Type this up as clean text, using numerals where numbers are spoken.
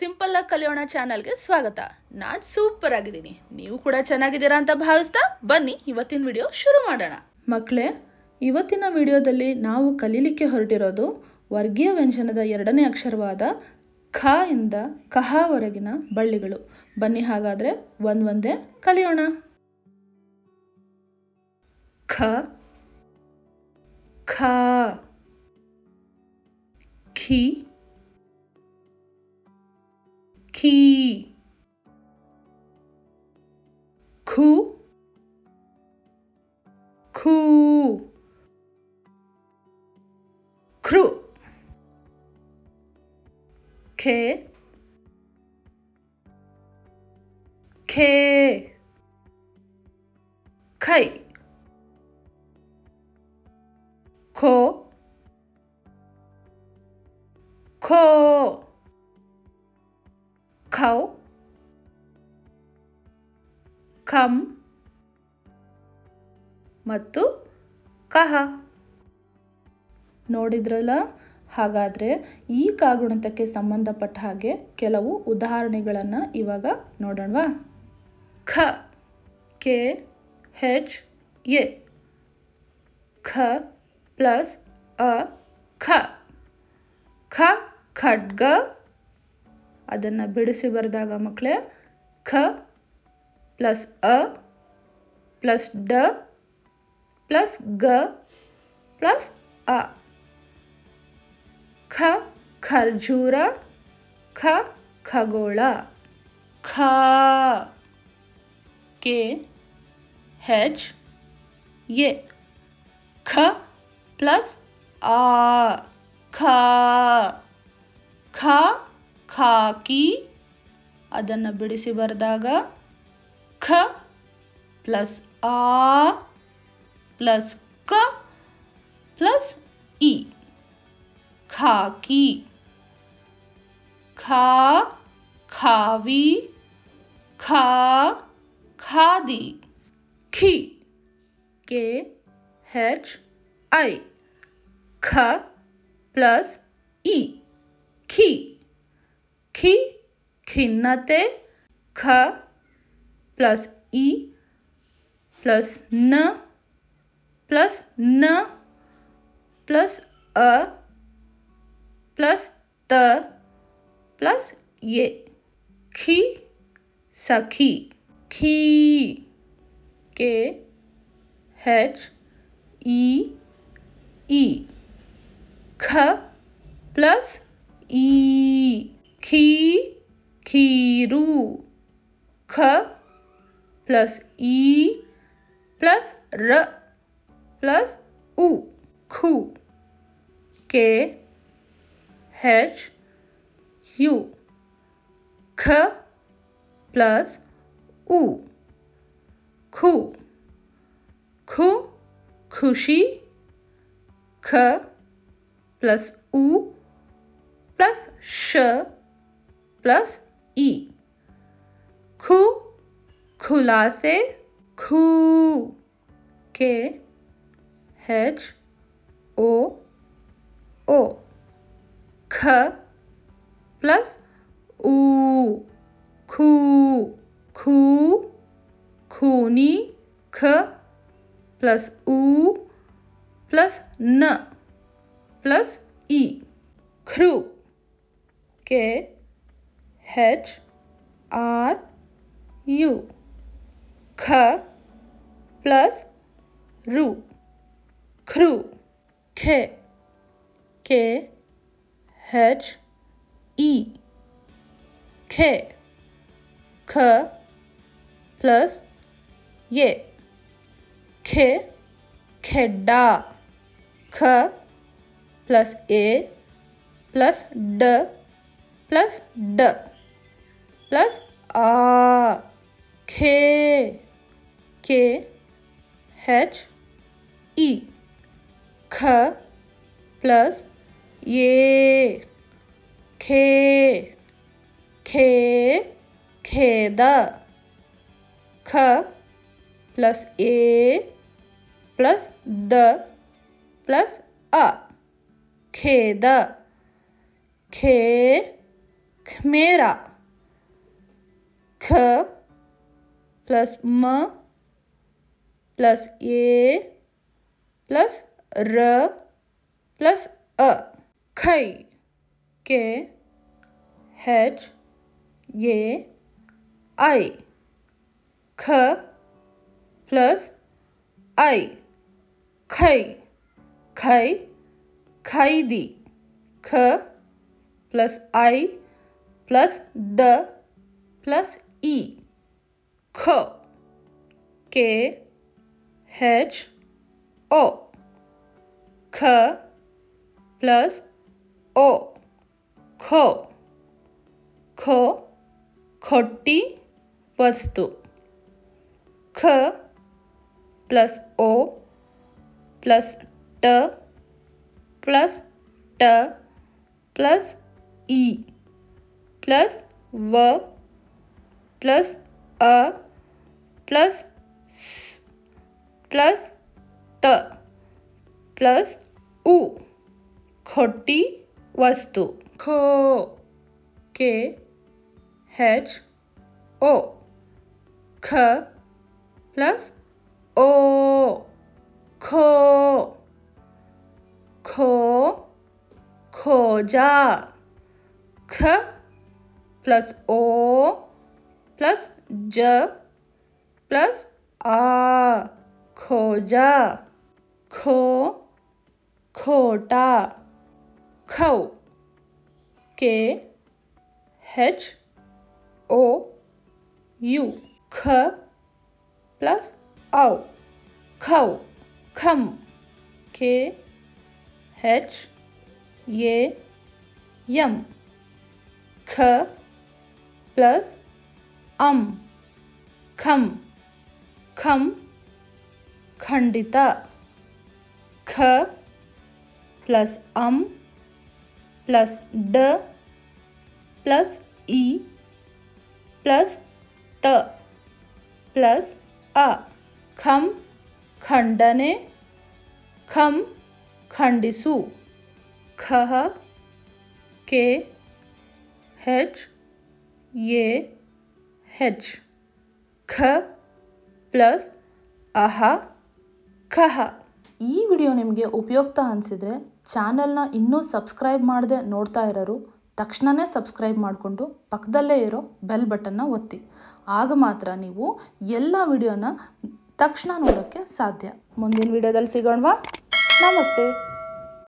Simple ಆಗಿ ಕಲಿಯೋಣ ಚಾನಲ್ಗೆ ಸ್ವಾಗತ. ನಾನು ಸೂಪರ್ ಆಗಿದ್ದೀನಿ, ನೀವು ಕೂಡ ಚೆನ್ನಾಗಿದ್ದೀರಾ ಅಂತ ಭಾವಿಸ್ತಾ ಬನ್ನಿ ಇವತ್ತಿನ ವಿಡಿಯೋ ಶುರು ಮಾಡೋಣ. ಮಕ್ಕಳೇ, ಇವತ್ತಿನ ವಿಡಿಯೋದಲ್ಲಿ ನಾವು ಕಲೀಲಿಕ್ಕೆ ಹೊರಟಿರೋದು ವರ್ಗೀಯ ವ್ಯಂಜನದ ಎರಡನೇ ಅಕ್ಷರವಾದ ಖ ಇಂದ ಕಹವರೆಗಿನ ಬಳ್ಳಿಗಳು. ಬನ್ನಿ ಹಾಗಾದ್ರೆ ಒಂದೊಂದೇ ಕಲಿಯೋಣ. ಖ, ಖ, ಖಿ, ಖಿ, ಖು, ಖೂ, ಖೃ, ಖೆ, ಖೇ, ಖೈ, ಖೋ, ಖೋ, ಖೌ, ಖಂ ಮತ್ತು ಕಹ. ನೋಡಿದ್ರಲ್ಲ? ಹಾಗಾದ್ರೆ ಈ ಕಾಗುಣಿತಕ್ಕೆ ಸಂಬಂಧಪಟ್ಟ ಹಾಗೆ ಕೆಲವು ಉದಾಹರಣೆಗಳನ್ನು ಇವಾಗ ನೋಡೋಣವಾ? ಖ, ಕೆ, ಹೆಚ್, ಎ. ಖ ಪ್ಲಸ್ ಅ ಖ. ಖ ಖಡ್ಗ. ಅದನ್ನು ಬಿಡಿಸಿ ಬರೆದಾಗ ಮಕ್ಕಳೇ ಖ ಪ್ಲಸ್ ಅ ಪ್ಲಸ್ ಡ ಪ್ಲಸ್ ಗ ಪ್ಲಸ್ ಅ. ಖ ಖರ್ಜೂರ. ಖ ಖಗೋಳ. ಖ, ಕೆ, ಹೆಚ್, ಎ. ಖ ಪ್ಲಸ್ ಆ ಖ. ಖ ಖಾಕಿ. ಅದನ್ನು ಬಿಡಿಸಿ ಬರೆದಾಗ ಖ ಪ್ಲಸ್ ಆ ಪ್ಲಸ್ ಕ ಪ್ಲಸ್ ಇ. ಖಾಕಿ. ಖಾ ಖಾವಿ. ಖಾ ಖಾದಿ. ಖಿ, ಕೆ, ಹೆಚ್, ಐ. ಖ ಪ್ಲಸ್ ಇ. ಖಿ. ಖಿ ಖಿನ್ನತೆ. ಖ ಪ್ಲಸ್ ಇ ಪ್ಲಸ್ ನ ಪ್ಲಸ್ ನ ಪ್ಲಸ್ ಅ ಪ್ಲಸ್ ತ ಪ್ಲಸ್ ಎ. ಖಿ ಸಖಿ. ಖೀ, ಕೆ, ಹೆಚ್, ಇ, ಇ. ಖ ಪ್ಲಸ್ ಈ. ಖೀ ಖೀರು. ಖ ಪ್ಲಸ್ ಈ ಪ್ಲಸ್ ರ ಪ್ಲಸ್ ಉ. ಖು. K, H, U. ಖ ಪ್ಲಸ್ ಉ. ಖು. ಖು ಖುಷಿ. ಖ ಪ್ಲಸ್ ಉ ಪ್ಲಸ್ ಶ ಪ್ಲಸ್ ಇ. ಖು ಖುಲಾಸೆ. ಖೂ. ಕೆ, ಹೆಚ್, ಓ, ಓ. ಖ ಪ್ಲಸ್ ಊ. ಖೂ. ಖೂ ಖೂನಿ. ಖ ಪ್ಲಸ್ ಊ ಪ್ಲಸ್ ನ ಪ್ಲಸ್ ಇ. ಖೃ. K, H, R, U. ಖ ಪ್ಲಸ್ ರು. ಖೃ. ಖೆ, ಕೆ, ಹೆಚ್, ಇ. ಖೆ. ಖ ಪ್ಲಸ್ ಎ. ಖೆ ಖೆಡ್ಡ. ಖ ಪ್ಲಸ್ ಎ ಪ್ಲಸ್ ಡ ಪ್ಲಸ್ ಡ ಪ್ಲಸ್ ಆ. ಖೇ, ಕೆ, ಹೆಚ್, ಇ. ಖ ಪ್ಲಸ್ ಎ. ಖೇ ಖೇ ಖೇದ. ಖ ಪ್ಲಸ್ ಎ ಪ್ಲಸ್ ದ ಪ್ಲಸ್ ಅ. ಖೇದ. ಖೇ मेरा, ख प्लस म प्लस ए प्लस र प्लस अ, खै, के एच ए आई, ख प्लस आई, खै, खै, खैदी, ख प्लस आई प्लस द प्लस ई, खो, के एच ओ, ख प्लस ओ, खो, खो खोटी वस्तु, ख प्लस ओ प्लस ट प्लस ट प्लस ई प्लस व प्लस अ प्लस स प्लस त प्लस उ, खोटी वस्तु, खो, के एच ओ, ख प्लस ओ, खो, खो खोजा, ख प्लस ओ प्लस ज प्लस आ, खोजा, खो खोटा, खौ, के एच ओ यू, ख प्लस औ, खौ, खम, के एच ए यम, ख प्लस अम, खम, खम खंडित, ख प्लस अम प्लस ड प्लस ई प्लस त प्लस अ, खम खंडने, खम खंडिसु, खह, के एच ए एच, ख ಪ್ಲಸ್ ಅಹ, ಖಹ. ಈ ವಿಡಿಯೋ ನಿಮಗೆ ಉಪಯುಕ್ತ ಅನಿಸಿದರೆ ಚಾನಲ್ನ ಇನ್ನೂ ಸಬ್ಸ್ಕ್ರೈಬ್ ಮಾಡದೆ ನೋಡ್ತಾ ಇರೋರು ತಕ್ಷಣವೇ ಸಬ್ಸ್ಕ್ರೈಬ್ ಮಾಡಿಕೊಂಡು ಪಕ್ಕದಲ್ಲೇ ಇರೋ ಬೆಲ್ ಬಟನ್ನ ಒತ್ತಿ. ಆಗ ಮಾತ್ರ ನೀವು ಎಲ್ಲ ವಿಡಿಯೋನ ತಕ್ಷಣ ನೋಡೋಕ್ಕೆ ಸಾಧ್ಯ. ಮುಂದಿನ ವಿಡಿಯೋದಲ್ಲಿ ಸಿಗೋಣವಾ? ನಮಸ್ತೆ.